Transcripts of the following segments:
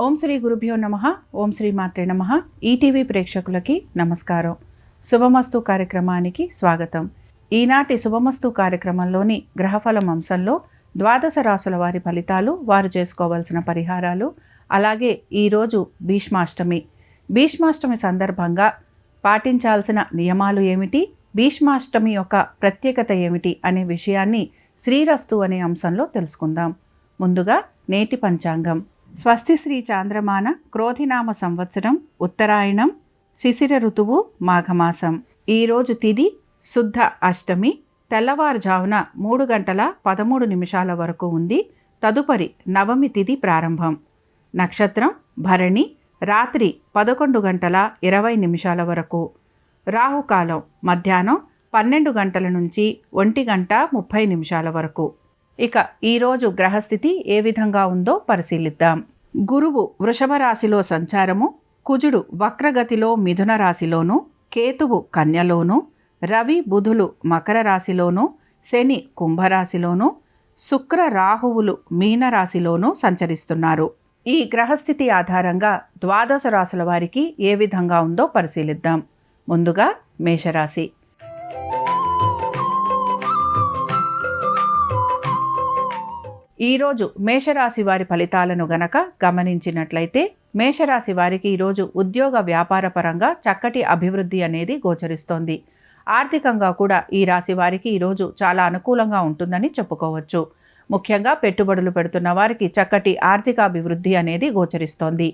ఓం శ్రీ గురుభ్యో నమః. ఓం శ్రీ మాత్రే నమః. ఈటీవీ ప్రేక్షకులకి నమస్కారం. శుభమస్తు కార్యక్రమానికి స్వాగతం. ఈనాటి శుభమస్తు కార్యక్రమంలోని గ్రహఫలం అంశంలో ద్వాదశ రాశుల వారి ఫలితాలు, వారు చేసుకోవాల్సిన పరిహారాలు, అలాగే ఈరోజు భీష్మాష్టమి సందర్భంగా పాటించాల్సిన నియమాలు ఏమిటి, భీష్మాష్టమి యొక్క ప్రత్యేకత ఏమిటి అనే విషయాన్ని శ్రీరస్తు అనే అంశంలో తెలుసుకుందాం. ముందుగా నేటి పంచాంగం. స్వస్తి శ్రీ చాంద్రమాన క్రోధినామ సంవత్సరం, ఉత్తరాయణం, శిశిర ఋతువు, మాఘమాసం. ఈరోజు తిథి శుద్ధ అష్టమి, తెల్లవారుజామున 3:13 వరకు ఉంది. తదుపరి నవమి తిథి ప్రారంభం. నక్షత్రం భరణి, రాత్రి 11:20 వరకు. రాహుకాలం మధ్యాహ్నం 12 గంటల నుంచి 1:30 వరకు. ఇక ఈరోజు గ్రహస్థితి ఏ విధంగా ఉందో పరిశీలిద్దాం. గురువు వృషభ రాశిలో సంచారము, కుజుడు వక్రగతిలో మిథున రాశిలోను, కేతువు కన్యలోను, రవి బుధులు మకర రాశిలోను, శని కుంభరాశిలోను, శుక్ర రాహువులు మీనరాశిలోను సంచరిస్తున్నారు. ఈ గ్రహస్థితి ఆధారంగా ద్వాదశ రాశుల వారికి ఏ విధంగా ఉందో పరిశీలిద్దాం. ముందుగా మేషరాశి. ఈరోజు మేషరాశి వారి ఫలితాలను గనక గమనించినట్లయితే, మేషరాశి వారికి ఈరోజు ఉద్యోగ వ్యాపార పరంగా చక్కటి అభివృద్ధి అనేది గోచరిస్తోంది. ఆర్థికంగా కూడా ఈ రాశి వారికి ఈరోజు చాలా అనుకూలంగా ఉంటుందని చెప్పుకోవచ్చు. ముఖ్యంగా పెట్టుబడులు పెడుతున్న వారికి చక్కటి ఆర్థిక అభివృద్ధి అనేది గోచరిస్తోంది.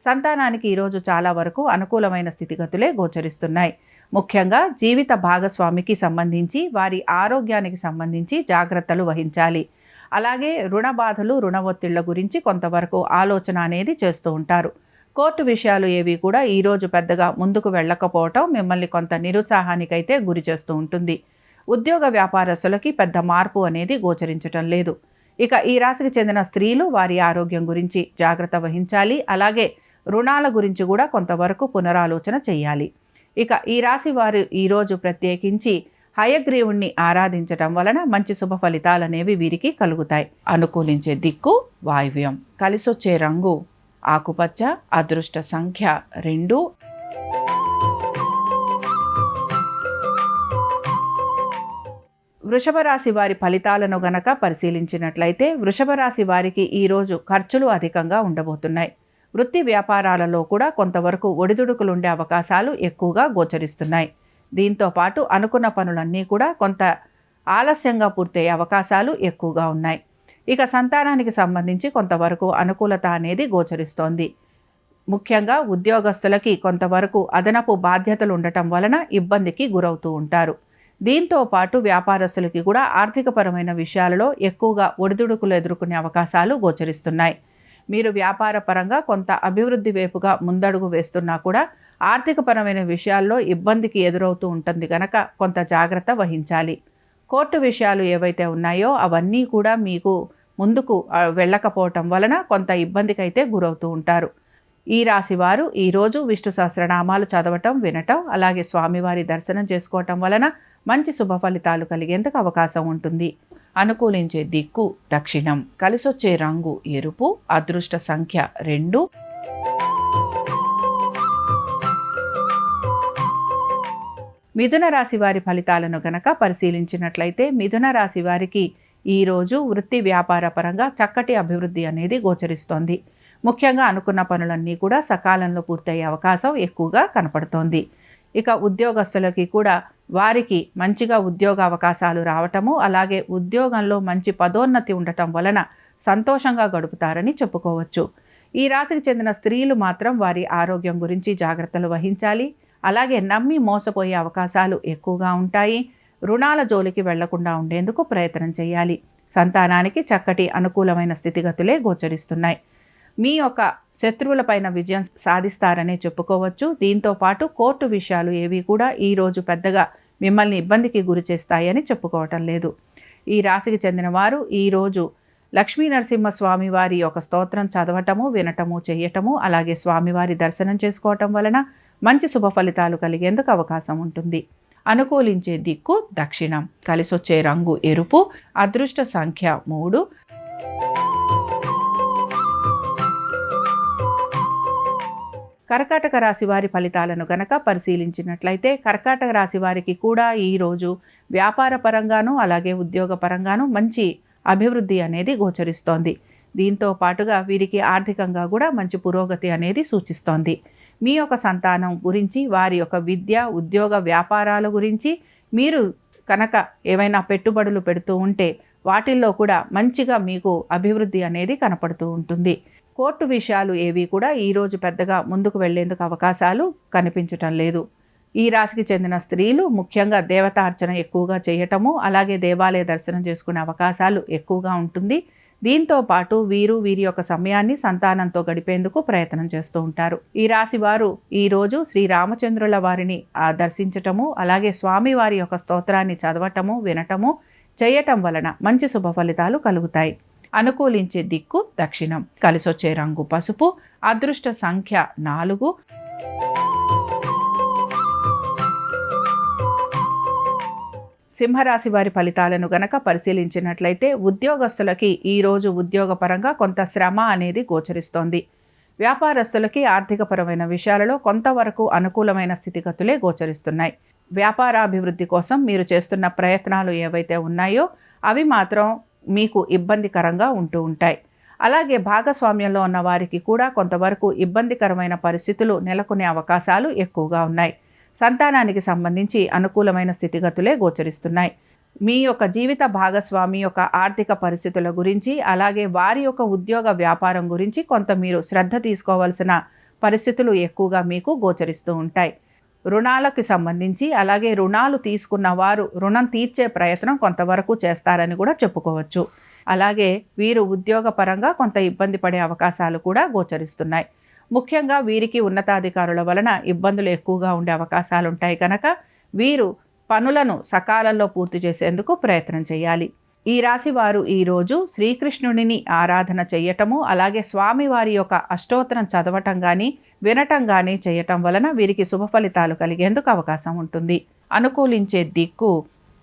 సంతానానికి ఈరోజు చాలా వరకు అనుకూలమైన స్థితిగతులే గోచరిస్తున్నాయి. ముఖ్యంగా జీవిత భాగస్వామికి సంబంధించి, వారి ఆరోగ్యానికి సంబంధించి జాగ్రత్తలు వహించాలి. అలాగే రుణ బాధలు, రుణ ఒత్తిళ్ల గురించి కొంతవరకు ఆలోచన అనేది చేస్తూ ఉంటారు. కోర్టు విషయాలు ఏవి కూడా ఈరోజు పెద్దగా ముందుకు వెళ్ళకపోవటం మిమ్మల్ని కొంత నిరుత్సాహానికైతే గురి చేస్తూ ఉంటుంది. ఉద్యోగ వ్యాపారస్తులకి పెద్ద మార్పు అనేది గోచరించటం లేదు. ఇక ఈ రాశికి చెందిన స్త్రీలు వారి ఆరోగ్యం గురించి జాగ్రత్త వహించాలి. అలాగే రుణాల గురించి కూడా కొంతవరకు పునరాలోచన చేయాలి. ఇక ఈ రాశి వారు ఈరోజు ప్రత్యేకించి హయగ్రీవుణ్ణి ఆరాధించటం వలన మంచి శుభ ఫలితాలనేవి వీరికి కలుగుతాయి. అనుకూలించే దిక్కు వాయువ్యం. కలిసొచ్చే రంగు ఆకుపచ్చ. అదృష్ట సంఖ్య 2. వృషభ రాశి వారి ఫలితాలను గనక పరిశీలించినట్లయితే, వృషభ రాశి వారికి ఈరోజు ఖర్చులు అధికంగా ఉండబోతున్నాయి. వృత్తి వ్యాపారాలలో కూడా కొంతవరకు ఒడిదుడుకులుండే అవకాశాలు ఎక్కువగా గోచరిస్తున్నాయి. దీంతో పాటు అనుకున్న పనులన్నీ కూడా కొంత ఆలస్యంగా పూర్తయ్యే అవకాశాలు ఎక్కువగా ఉన్నాయి. ఇక సంతానానికి సంబంధించి కొంతవరకు అనుకూలత అనేది గోచరిస్తోంది. ముఖ్యంగా ఉద్యోగస్తులకి కొంతవరకు అదనపు బాధ్యతలు ఉండటం వలన ఇబ్బందికి గురవుతూ ఉంటారు. దీంతో పాటు వ్యాపారస్తులకి కూడా ఆర్థికపరమైన విషయాలలో ఎక్కువగా ఒడిదుడుకులు ఎదుర్కొనే అవకాశాలు గోచరిస్తున్నాయి. మీరు వ్యాపార పరంగా కొంత అభివృద్ధి వైపుగా ముందడుగు వేస్తున్నా కూడా ఆర్థికపరమైన విషయాల్లో ఇబ్బందికి ఎదురవుతూ ఉంటుంది కనుక కొంత జాగ్రత్త వహించాలి. కోర్టు విషయాలు ఏవైతే ఉన్నాయో అవన్నీ కూడా మీకు ముందుకు వెళ్ళకపోవటం వలన కొంత ఇబ్బందికైతే గురవుతూ ఉంటారు. ఈ రాశి వారు ఈరోజు విష్ణు సహస్రనామాలు చదవటం, వినటం, అలాగే స్వామివారి దర్శనం చేసుకోవటం వలన మంచి శుభ ఫలితాలు కలిగేందుకు అవకాశం ఉంటుంది. అనుకూలించే దిక్కు దక్షిణం. కలిసొచ్చే రంగు ఎరుపు. అదృష్ట సంఖ్య 2. మిథున రాశి వారి ఫలితాలను గనక పరిశీలించినట్లయితే, మిథున రాశి వారికి ఈరోజు వృత్తి వ్యాపార పరంగా చక్కటి అభివృద్ధి అనేది గోచరిస్తోంది. ముఖ్యంగా అనుకున్న పనులన్నీ కూడా సకాలంలో పూర్తయ్యే అవకాశం ఎక్కువగా కనపడుతోంది. ఇక ఉద్యోగస్తులకి కూడా వారికి మంచిగా ఉద్యోగ అవకాశాలు రావటము, అలాగే ఉద్యోగంలో మంచి పదోన్నతి ఉండటం వలన సంతోషంగా గడుపుతారని చెప్పుకోవచ్చు. ఈ రాశికి చెందిన స్త్రీలు మాత్రం వారి ఆరోగ్యం గురించి జాగ్రత్తలు వహించాలి. అలాగే నమ్మి మోసపోయే అవకాశాలు ఎక్కువగా ఉంటాయి. రుణాల జోలికి వెళ్లకుండా ఉండేందుకు ప్రయత్నం చేయాలి. సంతానానికి చక్కటి అనుకూలమైన స్థితిగతులే గోచరిస్తున్నాయి. మీ యొక్క శత్రువులపైన విజయం సాధిస్తారనే చెప్పుకోవచ్చు. దీంతో పాటు కోర్టు విషయాలు ఏవి కూడా ఈరోజు పెద్దగా మిమ్మల్ని ఇబ్బందికి గురి చేస్తాయని చెప్పుకోవటం లేదు. ఈ రాశికి చెందిన వారు ఈరోజు లక్ష్మీ నరసింహస్వామి వారి యొక్క స్తోత్రం చదవటము, వినటము, చేయటము, అలాగే స్వామివారి దర్శనం చేసుకోవటం వలన మంచి శుభ ఫలితాలు కలిగేందుకు అవకాశం ఉంటుంది. అనుకూలించే దిక్కు దక్షిణం. కలిసొచ్చే రంగు ఎరుపు. అదృష్ట సంఖ్య 3. కర్కాటక రాశి వారి ఫలితాలను గనక పరిశీలించినట్లయితే కర్కాటక రాశి వారికి కూడా ఈరోజు వ్యాపార పరంగాను అలాగే ఉద్యోగ పరంగాను మంచి అభివృద్ధి అనేది గోచరిస్తోంది. దీంతో పాటుగా వీరికి ఆర్థికంగా కూడా మంచి పురోగతి అనేది సూచిస్తోంది. మీ యొక్క సంతానం గురించి, వారి యొక్క విద్య, ఉద్యోగ, వ్యాపారాల గురించి మీరు కనుక ఏవైనా పెట్టుబడులు పెడుతూ ఉంటే వాటిల్లో కూడా మంచిగా మీకు అభివృద్ధి అనేది కనపడుతూ ఉంటుంది. కోర్టు విషయాలు ఏవి కూడా ఈరోజు పెద్దగా ముందుకు వెళ్లేందుకు అవకాశాలు కనిపించటం లేదు. ఈ రాశికి చెందిన స్త్రీలు ముఖ్యంగా దేవతార్చన ఎక్కువగా చేయటము, అలాగే దేవాలయ దర్శనం చేసుకునే అవకాశాలు ఎక్కువగా ఉంటుంది. దీంతో పాటు వీరి యొక్క సమయాన్ని సంతానంతో గడిపేందుకు ప్రయత్నం చేస్తూ ఉంటారు. ఈ రాశి వారు ఈరోజు శ్రీరామచంద్రుల వారిని దర్శించటము, అలాగే స్వామివారి యొక్క స్తోత్రాన్ని చదవటము, వినటము చేయటం వలన మంచి శుభ ఫలితాలు కలుగుతాయి. అనుకూలించే దిక్కు దక్షిణం. కలిసొచ్చే రంగు పసుపు. అదృష్ట సంఖ్య 4. సింహరాశి వారి ఫలితాలను గనక పరిశీలించినట్లయితే ఉద్యోగస్తులకి ఈరోజు ఉద్యోగపరంగా కొంత శ్రమ అనేది గోచరిస్తోంది. వ్యాపారస్తులకి ఆర్థికపరమైన విషయాలలో కొంతవరకు అనుకూలమైన స్థితిగతులే గోచరిస్తున్నాయి. వ్యాపారాభివృద్ధి కోసం మీరు చేస్తున్న ప్రయత్నాలు ఏవైతే ఉన్నాయో అవి మాత్రం మీకు ఇబ్బందికరంగా ఉంటూ ఉంటాయి. అలాగే భాగస్వామ్యంలో ఉన్న వారికి కూడా కొంతవరకు ఇబ్బందికరమైన పరిస్థితులు నెలకొనే అవకాశాలు ఎక్కువగా ఉన్నాయి. సంతానానికి సంబంధించి అనుకూలమైన స్థితిగతులే గోచరిస్తున్నాయి. మీ యొక్క జీవిత భాగస్వామి యొక్క ఆర్థిక పరిస్థితుల గురించి, అలాగే వారి యొక్క ఉద్యోగ వ్యాపారం గురించి కొంత మీరు శ్రద్ధ తీసుకోవాల్సిన పరిస్థితులు ఎక్కువగా మీకు గోచరిస్తూ ఉంటాయి. రుణాలకు సంబంధించి, అలాగే రుణాలు తీసుకున్న వారు రుణం తీర్చే ప్రయత్నం కొంతవరకు చేస్తారని కూడా చెప్పుకోవచ్చు. అలాగే వీరు ఉద్యోగపరంగా కొంత ఇబ్బంది పడే అవకాశాలు కూడా గోచరిస్తున్నాయి. ముఖ్యంగా వీరికి ఉన్నతాధికారుల వలన ఇబ్బందులు ఎక్కువగా ఉండే అవకాశాలు ఉంటాయి కనుక వీరు పనులను సకాలంలో పూర్తి చేసేందుకు ప్రయత్నం చేయాలి. ఈ రాశి వారు ఈరోజు శ్రీకృష్ణుడిని ఆరాధన చేయటము, అలాగే స్వామివారి యొక్క అష్టోత్తరం చదవటం కానీ వినటం కానీ చేయటం వలన వీరికి శుభ ఫలితాలు కలిగేందుకు అవకాశం ఉంటుంది. అనుకూలించే దిక్కు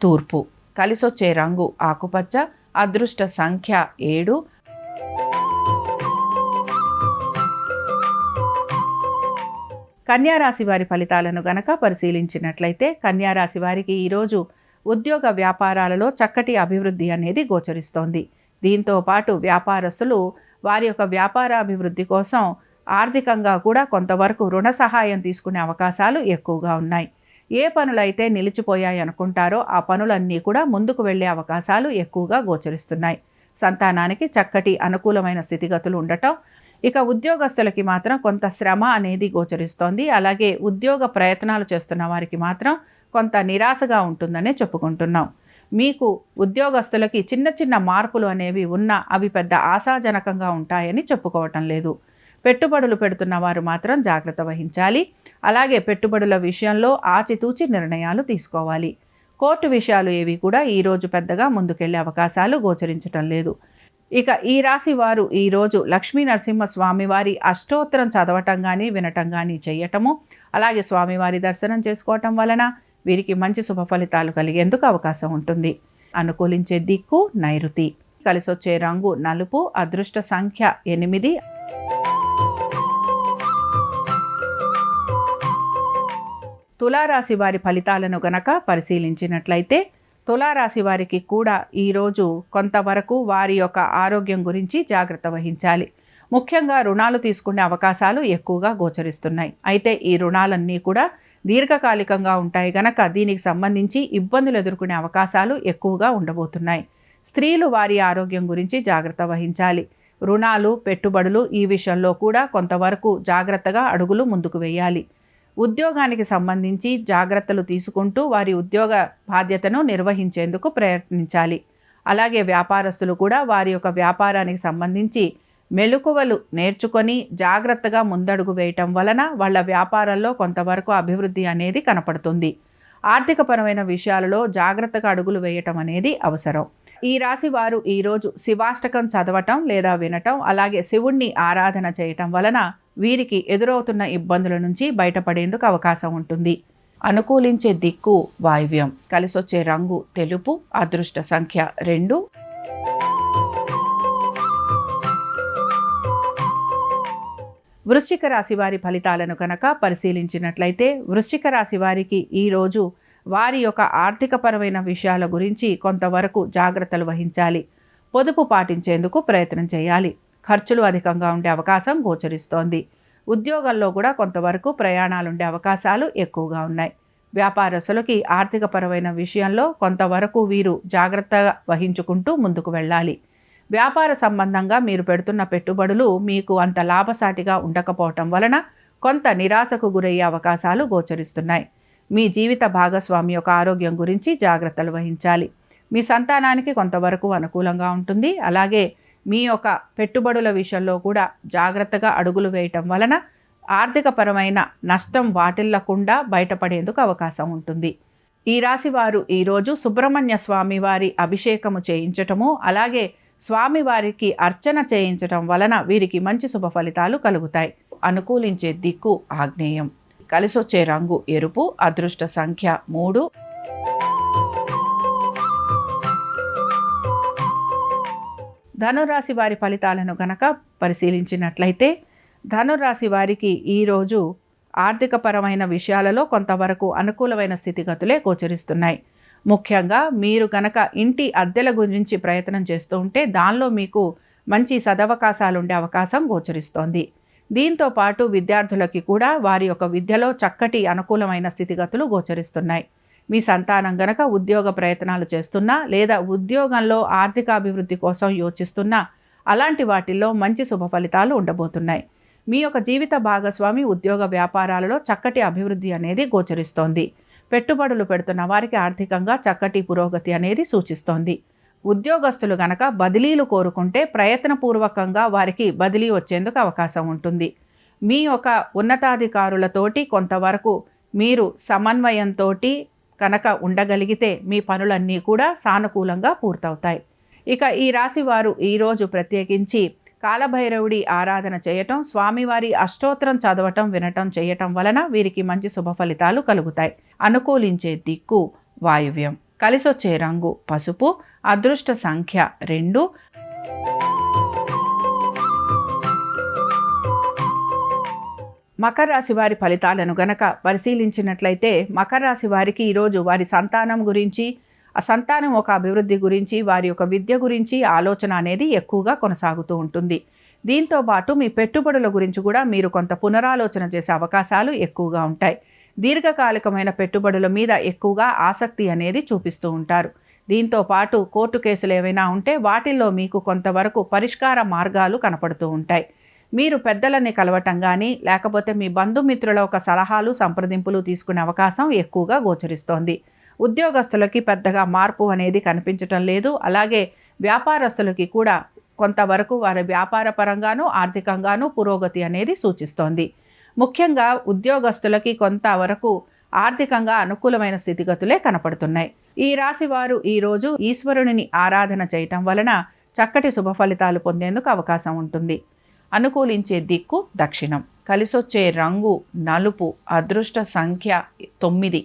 తూర్పు. కలిసొచ్చే రంగు ఆకుపచ్చ. అదృష్ట సంఖ్య 7. కన్యారాశి వారి ఫలితాలను గనక పరిశీలించినట్లయితే కన్యారాశి వారికి ఈరోజు ఉద్యోగ వ్యాపారాలలో చక్కటి అభివృద్ధి అనేది గోచరిస్తోంది. దీంతో పాటు వ్యాపారస్తులు వారి యొక్క వ్యాపారాభివృద్ధి కోసం ఆర్థికంగా కూడా కొంతవరకు రుణ సహాయం తీసుకునే అవకాశాలు ఎక్కువగా ఉన్నాయి. ఏ పనులైతే నిలిచిపోయాయి అనుకుంటారో ఆ పనులన్నీ కూడా ముందుకు వెళ్ళే అవకాశాలు ఎక్కువగా గోచరిస్తున్నాయి. సంతానానికి చక్కటి అనుకూలమైన స్థితిగతులు ఉండటం. ఇక ఉద్యోగస్తులకి మాత్రం కొంత శ్రమ అనేది గోచరిస్తోంది. అలాగే ఉద్యోగ ప్రయత్నాలు చేస్తున్న వారికి మాత్రం కొంత నిరాశగా ఉంటుందనే చెప్పుకుంటున్నాం. మీకు ఉద్యోగస్తులకి చిన్న చిన్న మార్పులు అనేవి ఉన్నా అవి పెద్ద ఆశాజనకంగా ఉంటాయని చెప్పుకోవటం లేదు. పెట్టుబడులు పెడుతున్న వారు మాత్రం జాగ్రత్త వహించాలి. అలాగే పెట్టుబడుల విషయంలో ఆచితూచి నిర్ణయాలు తీసుకోవాలి. కోర్టు విషయాలు ఏవి కూడా ఈరోజు పెద్దగా ముందుకెళ్లే అవకాశాలు గోచరించటం లేదు. ఇక ఈ రాశి వారు ఈరోజు లక్ష్మీ నరసింహ స్వామివారి అష్టోత్తరం చదవటం కానీ వినటం కానీ చేయటము, అలాగే స్వామివారి దర్శనం చేసుకోవటం వలన వీరికి మంచి శుభ ఫలితాలు కలిగేందుకు అవకాశం ఉంటుంది. అనుకూలించే దిక్కు నైరుతి. కలిసొచ్చే రంగు నలుపు. అదృష్ట సంఖ్య 8. తులారాశి వారి ఫలితాలను గనక పరిశీలించినట్లయితే తులారాశి వారికి కూడా ఈరోజు కొంతవరకు వారి యొక్క ఆరోగ్యం గురించి జాగ్రత్త వహించాలి. ముఖ్యంగా రుణాలు తీసుకునే అవకాశాలు ఎక్కువగా గోచరిస్తున్నాయి. అయితే ఈ రుణాలన్నీ కూడా దీర్ఘకాలికంగా ఉంటాయి గనక దీనికి సంబంధించి ఇబ్బందులు ఎదుర్కొనే అవకాశాలు ఎక్కువగా ఉండబోతున్నాయి. స్త్రీలు వారి ఆరోగ్యం గురించి జాగ్రత్త వహించాలి. రుణాలు, పెట్టుబడులు ఈ విషయంలో కూడా కొంతవరకు జాగ్రత్తగా అడుగులు ముందుకు వేయాలి. ఉద్యోగానికి సంబంధించి జాగ్రత్తలు తీసుకుంటూ వారి ఉద్యోగ బాధ్యతను నిర్వహించేందుకు ప్రయత్నించాలి. అలాగే వ్యాపారస్తులు కూడా వారి యొక్క వ్యాపారానికి సంబంధించి మెలకువలు నేర్చుకొని జాగ్రత్తగా ముందడుగు వేయటం వలన వాళ్ళ వ్యాపారంలో కొంతవరకు అభివృద్ధి అనేది కనపడుతుంది. ఆర్థికపరమైన విషయాలలో జాగ్రత్తగా అడుగులు వేయటం అనేది అవసరం. ఈ రాశి వారు ఈరోజు శివాష్టకం చదవటం లేదా వినటం, అలాగే శివుణ్ణి ఆరాధన చేయటం వలన వీరికి ఎదురవుతున్న ఇబ్బందుల నుంచి బయటపడేందుకు అవకాశం ఉంటుంది. అనుకూలించే దిక్కు వాయువ్యం. కలిసొచ్చే రంగు తెలుపు. అదృష్ట సంఖ్య 2. వృశ్చిక రాశి వారి ఫలితాలను కనుక పరిశీలించినట్లయితే వృశ్చిక రాశి వారికి ఈరోజు వారి యొక్క ఆర్థికపరమైన విషయాల గురించి కొంతవరకు జాగ్రత్తలు వహించాలి. పొదుపు పాటించేందుకు ప్రయత్నం చేయాలి. ఖర్చులు అధికంగా ఉండే అవకాశం గోచరిస్తోంది. ఉద్యోగంలో కూడా కొంతవరకు ప్రయాణాలుండే అవకాశాలు ఎక్కువగా ఉన్నాయి. వ్యాపారస్తులకి ఆర్థికపరమైన విషయంలో కొంతవరకు వీరు జాగ్రత్తగా వహించుకుంటూ ముందుకు వెళ్ళాలి. వ్యాపార సంబంధంగా మీరు పెడుతున్న పెట్టుబడులు మీకు అంత లాభసాటిగా ఉండకపోవటం వలన కొంత నిరాశకు గురయ్యే అవకాశాలు గోచరిస్తున్నాయి. మీ జీవిత భాగస్వామి యొక్క ఆరోగ్యం గురించి జాగ్రత్తలు వహించాలి. మీ సంతానానికి కొంతవరకు అనుకూలంగా ఉంటుంది. అలాగే మీ యొక్క పెట్టుబడుల విషయంలో కూడా జాగ్రత్తగా అడుగులు వేయటం వలన ఆర్థికపరమైన నష్టం వాటిల్లకుండా బయటపడేందుకు అవకాశం ఉంటుంది. ఈ రాశి వారు ఈరోజు సుబ్రహ్మణ్య స్వామి వారి అభిషేకము చేయించటము, అలాగే స్వామివారికి అర్చన చేయించటం వలన వీరికి మంచి శుభ ఫలితాలు కలుగుతాయి. అనుకూలించే దిక్కు ఆగ్నేయం. కలిసొచ్చే రంగు ఎరుపు. అదృష్ట సంఖ్య 3. ధనురాశి వారి ఫలితాలను గనక పరిశీలించినట్లయితే ధనురాశి వారికి ఈరోజు ఆర్థికపరమైన విషయాలలో కొంతవరకు అనుకూలమైన స్థితిగతులే గోచరిస్తున్నాయి. ముఖ్యంగా మీరు కనుక ఇంటి అద్దెల గురించి ప్రయత్నం చేస్తూ ఉంటే దానిలో మీకు మంచి సదవకాశాలు ఉండే అవకాశం గోచరిస్తోంది. దీంతో పాటు విద్యార్థులకి కూడా వారి యొక్క విద్యలో చక్కటి అనుకూలమైన స్థితిగతులు గోచరిస్తున్నాయి. మీ సంతానం గనక ఉద్యోగ ప్రయత్నాలు చేస్తున్నా లేదా ఉద్యోగంలో ఆర్థికాభివృద్ధి కోసం యోచిస్తున్నా అలాంటి వాటిల్లో మంచి శుభ ఫలితాలు ఉండబోతున్నాయి. మీ యొక్క జీవిత భాగస్వామి ఉద్యోగ వ్యాపారాలలో చక్కటి అభివృద్ధి అనేది గోచరిస్తోంది. పెట్టుబడులు పెడుతున్న వారికి ఆర్థికంగా చక్కటి పురోగతి అనేది సూచిస్తోంది. ఉద్యోగస్తులు గనక బదిలీలు కోరుకుంటే ప్రయత్నపూర్వకంగా వారికి బదిలీ వచ్చేందుకు అవకాశం ఉంటుంది. మీ యొక్క ఉన్నతాధికారులతోటి కొంతవరకు మీరు సమన్వయంతో కనుక ఉండగలిగితే మీ పనులన్నీ కూడా సానుకూలంగా పూర్తవుతాయి. ఇక ఈ రాశి వారు ఈరోజు ప్రత్యేకించి కాలభైరవుడి ఆరాధన చేయటం, స్వామివారి అష్టోత్తరం చదవటం, వినటం చేయటం వలన వీరికి మంచి శుభ ఫలితాలు కలుగుతాయి. అనుకూలించే దిక్కు వాయువ్యం. కలిసొచ్చే రంగు పసుపు. అదృష్ట సంఖ్య 2. మకర రాశి వారి ఫలితాలను గనక పరిశీలించినట్లయితే మకర రాశి వారికి ఈరోజు వారి సంతానం గురించి, ఆ సంతానం ఒక అభివృద్ధి గురించి, వారి యొక్క విద్య గురించి ఆలోచన అనేది ఎక్కువగా కొనసాగుతూ ఉంటుంది. దీంతో పాటు మీ పెట్టుబడుల గురించి కూడా మీరు కొంత పునరాలోచన చేసే అవకాశాలు ఎక్కువగా ఉంటాయి. దీర్ఘకాలికమైన పెట్టుబడుల మీద ఎక్కువగా ఆసక్తి అనేది చూపిస్తూ ఉంటారు. దీంతో పాటు కోర్టు కేసులు ఏవైనా ఉంటే వాటిల్లో మీకు కొంతవరకు పరిష్కార మార్గాలు కనపడుతూ ఉంటాయి. మీరు పెద్దలని కలవటం కానీ లేకపోతే మీ బంధుమిత్రుల ఒక సలహాలు సంప్రదింపులు తీసుకునే అవకాశం ఎక్కువగా గోచరిస్తోంది. ఉద్యోగస్తులకి పెద్దగా మార్పు అనేది కనిపించటం లేదు. అలాగే వ్యాపారస్తులకి కూడా కొంతవరకు వారి వ్యాపార పరంగానూ ఆర్థికంగానూ పురోగతి అనేది సూచిస్తోంది. ముఖ్యంగా ఉద్యోగస్తులకి కొంతవరకు ఆర్థికంగా అనుకూలమైన స్థితిగతులే కనపడుతున్నాయి. ఈ రాశి వారు ఈరోజు ఈశ్వరుని ఆరాధన చేయటం వలన చక్కటి శుభ ఫలితాలు పొందేందుకు అవకాశం ఉంటుంది. అనుకూలించే దిక్కు దక్షిణం. కలిసొచ్చే రంగు నలుపు. అదృష్ట సంఖ్య 9.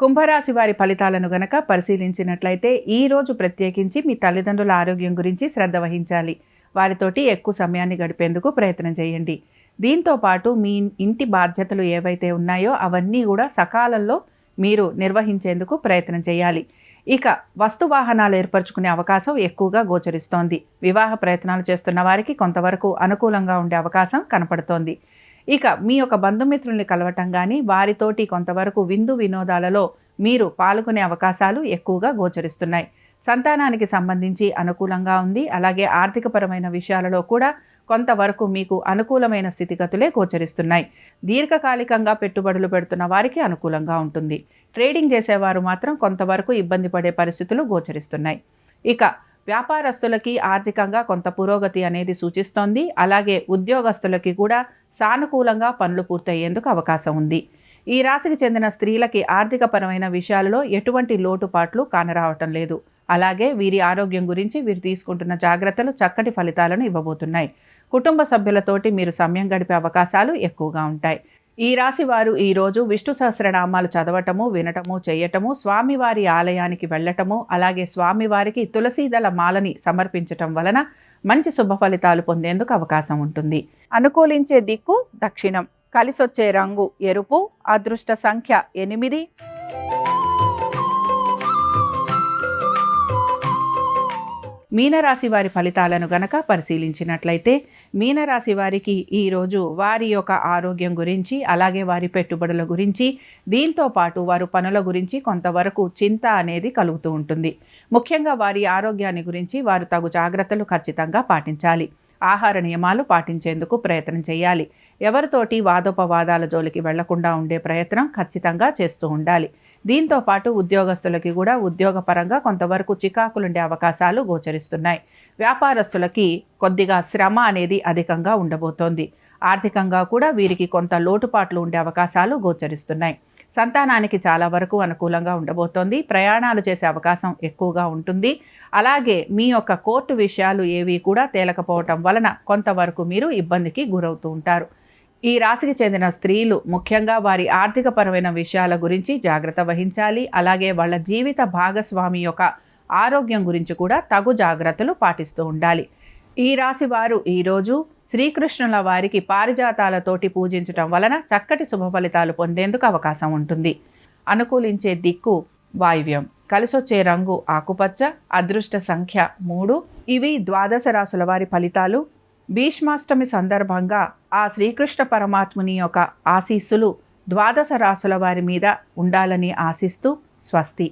కుంభరాశి వారి ఫలితాలను గనక పరిశీలించినట్లయితే ఈరోజు ప్రత్యేకించి మీ తల్లిదండ్రుల ఆరోగ్యం గురించి శ్రద్ధ వహించాలి. వారితోటి ఎక్కువ సమయాన్ని గడిపేందుకు ప్రయత్నం చేయండి. దీంతో పాటు మీ ఇంటి బాధ్యతలు ఏవైతే ఉన్నాయో అవన్నీ కూడా సకాలంలో మీరు నిర్వహించేందుకు ప్రయత్నం చేయాలి. ఇక వస్తు వాహనాలు ఏర్పరచుకునే అవకాశం ఎక్కువగా గోచరిస్తోంది. వివాహ ప్రయత్నాలు చేస్తున్న వారికి కొంతవరకు అనుకూలంగా ఉండే అవకాశం కనపడుతోంది. ఇక మీ యొక్క బంధుమిత్రుల్ని కలవటం కానీ వారితోటి కొంతవరకు విందు వినోదాలలో మీరు పాల్గొనే అవకాశాలు ఎక్కువగా గోచరిస్తున్నాయి. సంతానానికి సంబంధించి అనుకూలంగా ఉంది. అలాగే ఆర్థికపరమైన విషయాలలో కూడా కొంతవరకు మీకు అనుకూలమైన స్థితిగతులే గోచరిస్తున్నాయి. దీర్ఘకాలికంగా పెట్టుబడులు పెడుతున్న వారికి అనుకూలంగా ఉంటుంది. ట్రేడింగ్ చేసేవారు మాత్రం కొంతవరకు ఇబ్బంది పడే పరిస్థితులు గోచరిస్తున్నాయి. ఇక వ్యాపారస్తులకి ఆర్థికంగా కొంత పురోగతి అనేది సూచిస్తోంది. అలాగే ఉద్యోగస్తులకి కూడా సానుకూలంగా పనులు పూర్తయ్యేందుకు అవకాశం ఉంది. ఈ రాశికి చెందిన స్త్రీలకి ఆర్థికపరమైన విషయాలలో ఎటువంటి లోటుపాట్లు కానరావటం లేదు. అలాగే వీరి ఆరోగ్యం గురించి వీరు తీసుకుంటున్న జాగ్రత్తలు చక్కటి ఫలితాలను ఇవ్వబోతున్నాయి. కుటుంబ సభ్యులతోటి మీరు సమయం గడిపే అవకాశాలు ఎక్కువగా ఉంటాయి. ఈ రాశి వారు ఈరోజు విష్ణు సహస్రనామాలు చదవటము, వినటము, చేయటము, స్వామివారి ఆలయానికి వెళ్ళటము, అలాగే స్వామివారికి తులసీదళ మాలని సమర్పించటం వలన మంచి శుభ ఫలితాలు పొందేందుకు అవకాశం ఉంటుంది. అనుకూలించే దిక్కు దక్షిణం. కలిసొచ్చే రంగు ఎరుపు. అదృష్ట సంఖ్య 8. మీనరాశి వారి ఫలితాలను గనక పరిశీలించినట్లయితే మీనరాశి వారికి ఈరోజు వారి యొక్క ఆరోగ్యం గురించి, అలాగే వారి పెట్టుబడుల గురించి, దీంతో పాటు వారు పనుల గురించి కొంతవరకు చింత అనేది కలుగుతూ ఉంటుంది. ముఖ్యంగా వారి ఆరోగ్యాన్ని గురించి వారు తగు జాగ్రత్తలు ఖచ్చితంగా పాటించాలి. ఆహార నియమాలు పాటించేందుకు ప్రయత్నం చేయాలి. ఎవరితోటి వాదోపవాదాల జోలికి వెళ్లకుండా ఉండే ప్రయత్నం ఖచ్చితంగా చేస్తూ ఉండాలి. దీంతో పాటు ఉద్యోగస్తులకి కూడా ఉద్యోగపరంగా కొంతవరకు చికాకులుండే అవకాశాలు గోచరిస్తున్నాయి. వ్యాపారస్తులకి కొద్దిగా శ్రమ అనేది అధికంగా ఉండబోతోంది. ఆర్థికంగా కూడా వీరికి కొంత లోటుపాట్లు ఉండే అవకాశాలు గోచరిస్తున్నాయి. సంతానానికి చాలా వరకు అనుకూలంగా ఉండబోతోంది. ప్రయాణాలు చేసే అవకాశం ఎక్కువగా ఉంటుంది. అలాగే మీ యొక్క కోర్టు విషయాలు ఏవి కూడా తేలకపోవటం వలన కొంతవరకు మీరు ఇబ్బందికి గురవుతూ ఉంటారు. ఈ రాశికి చెందిన స్త్రీలు ముఖ్యంగా వారి ఆర్థికపరమైన విషయాల గురించి జాగ్రత్త వహించాలి. అలాగే వాళ్ళ జీవిత భాగస్వామి యొక్క ఆరోగ్యం గురించి కూడా తగు జాగ్రత్తలు పాటిస్తూ ఉండాలి. ఈ రాశి వారు ఈరోజు శ్రీకృష్ణుల వారికి పారిజాతాలతోటి పూజించటం వలన చక్కటి శుభ ఫలితాలు పొందేందుకు అవకాశం ఉంటుంది. అనుకూలించే దిక్కు వాయువ్యం. కలిసొచ్చే రంగు ఆకుపచ్చ. అదృష్ట సంఖ్య 3. ఇవి ద్వాదశ రాశుల వారి ఫలితాలు. భీష్మాష్టమి సందర్భంగా ఆ శ్రీకృష్ణ పరమాత్ముని యొక్క ఆశీస్సులు ద్వాదశ రాశుల వారి మీద ఉండాలని ఆశిస్తూ స్వస్తి.